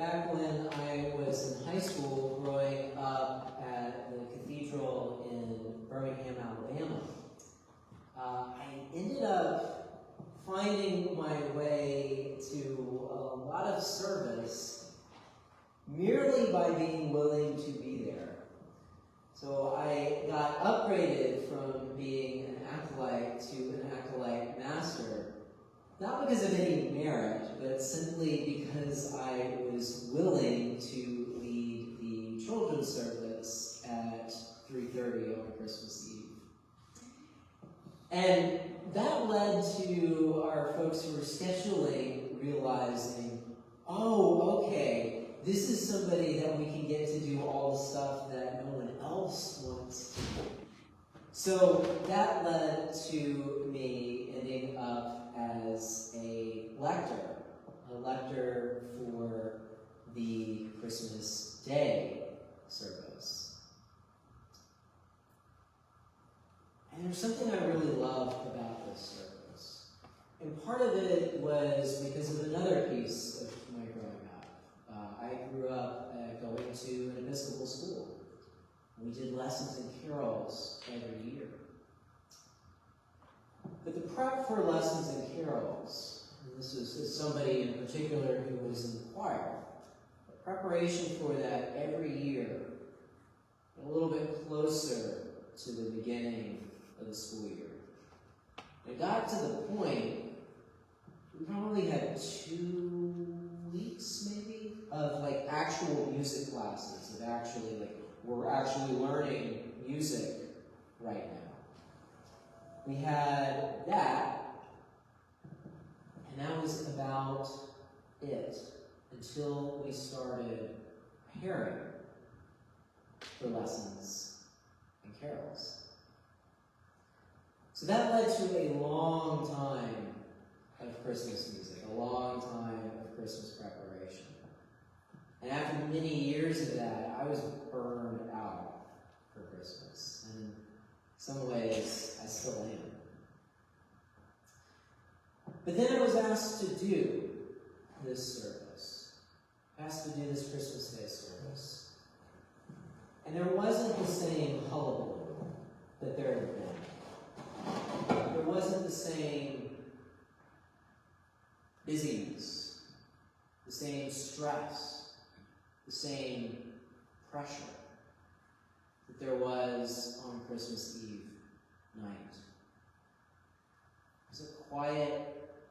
back when I was in high school, growing up at the cathedral in Birmingham, Alabama, I ended up finding my way to a lot of service merely by being willing to be there. So I got upgraded from being an acolyte to an acolyte master, not because of any merit, but simply because I was willing to lead the children's service at 3:30 on Christmas Eve. And that led to our folks who were scheduling realizing, oh, okay, this is somebody that we can get to do all the stuff that no one else wants to do. So that led to me ending up as a lector for the Christmas Day service. And there's something I really loved about this service. And part of it was because of another piece of my growing up. I grew up going to an Episcopal school. We did lessons and carols every year. But the prep for lessons and carols, and this is somebody in particular who was in the choir, the preparation for that every year, a little bit closer to the beginning of the school year. It got to the point, we probably had 2 weeks maybe of like actual music classes, of actually like, we're actually learning music right now. We had that, and that was about it until we started preparing for lessons and carols. So that led to a long time of Christmas music, a long time of Christmas preparation. And after many years of that, I was burned out for Christmas. And in some ways, I still am. But then I was asked to do this service, asked to do this Christmas Day service. And there wasn't the same hullabaloo that there had been. There wasn't the same busyness, the same stress, the same pressure that there was on Christmas Eve night. It was a quiet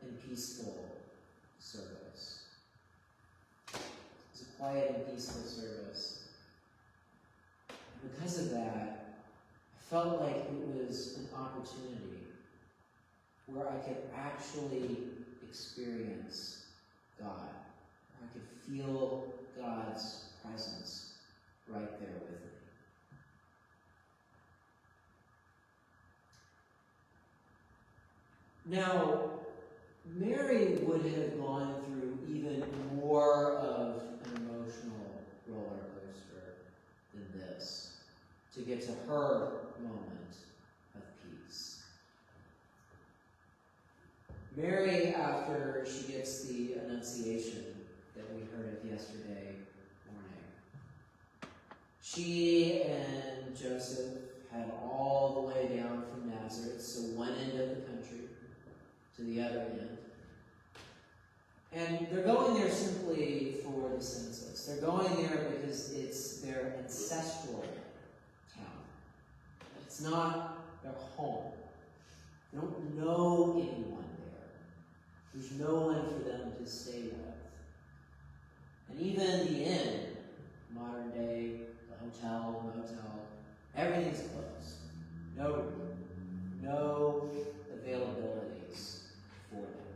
and peaceful service. It was a quiet and peaceful service. And because of that, I felt like it was an opportunity where I could actually experience God. I could feel God's presence right there with me. Now, Mary would have gone through even more of an emotional roller coaster than this to get to her moment of peace. Mary, after she gets the Annunciation that we heard of yesterday morning, she and Joseph had all the way down from Nazareth, so one end of the country to the other end. And they're going there simply for the census. They're going there because it's their ancestral town. It's not their home. They don't know anyone there. There's no one for them to stay with. And even the inn, modern day, the hotel, motel, everything's closed. No room. No availabilities for them.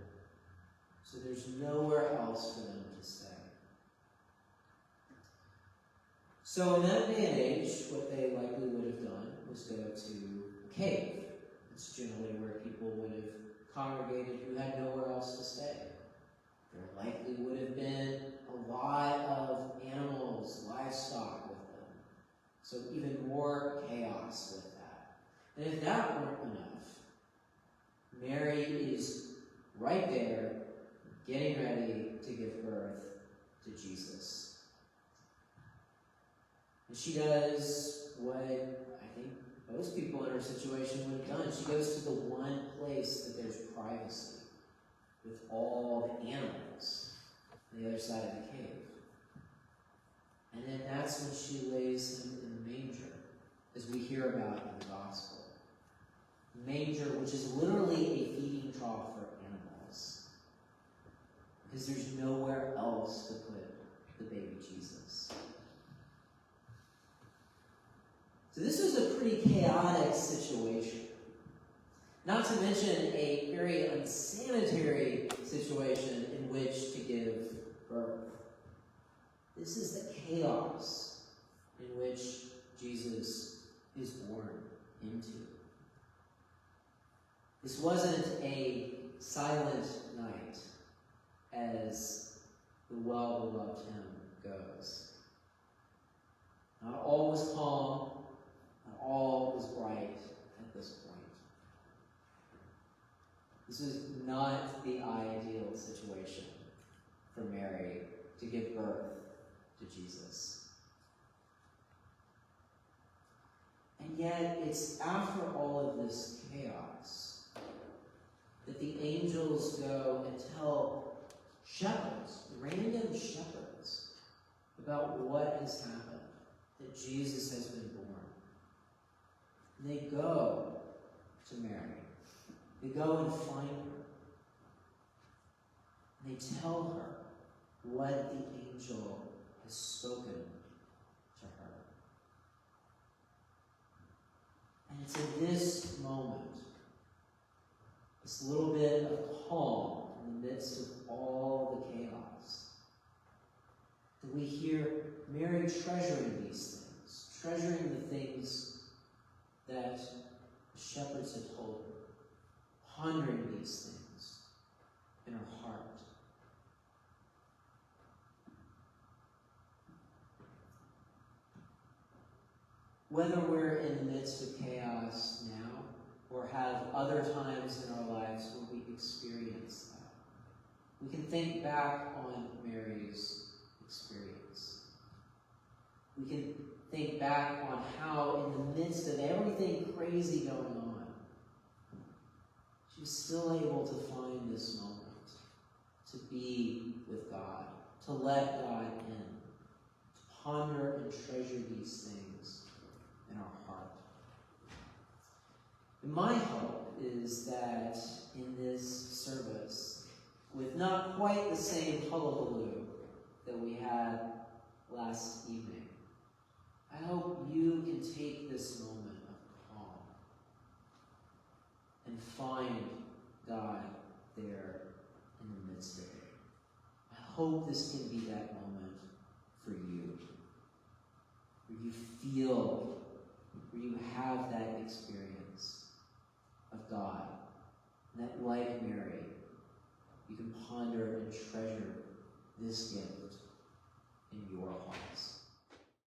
So there's nowhere else for them to stay. So in that day and age, what they likely would have done was go to a cave. It's generally where people would have congregated who had nowhere else to stay. There likely would have been a lot of animals, livestock with them. So even more chaos with that. And if that weren't enough, Mary is right there, getting ready to give birth to Jesus. And she does what I think most people in her situation would have done. She goes to the one place that there's privacy with all the animals on the other side of the cave. And then that's when she lays him in the manger, as we hear about in the gospel. Manger, which is literally a feeding trough for animals, because there's nowhere else to put the baby Jesus. So this was a pretty chaotic situation. Not to mention a very unsanitary situation in which to give birth. This is the chaos in which Jesus is born into. This wasn't a silent night, as the well-beloved hymn goes. Not all was calm, not all was bright at this point. This was not the ideal situation for Mary to give birth to Jesus. And yet, it's after all of this chaos that the angels go and tell shepherds, random shepherds, about what has happened, that Jesus has been born. And they go to Mary. They go and find her. And they tell her what the angel has spoken to her. And it's in this moment, this little bit of calm in the midst of all the chaos, that we hear Mary treasuring these things, treasuring the things that the shepherds had told her, pondering these things in her heart. Whether we're in the midst of chaos now, or have other times in our lives where we experience that, we can think back on Mary's experience. We can think back on how in the midst of everything crazy going on, she was still able to find this moment to be with God, to let God in, to ponder and treasure these things in our heart. And my hope is that in this service, with not quite the same hullabaloo that we had last evening, I hope you can take this moment of calm and find God there in the midst of it. I hope this can be that moment for you, where you feel, where you have that experience of God. And that, like Mary, you can ponder and treasure this gift in your hearts.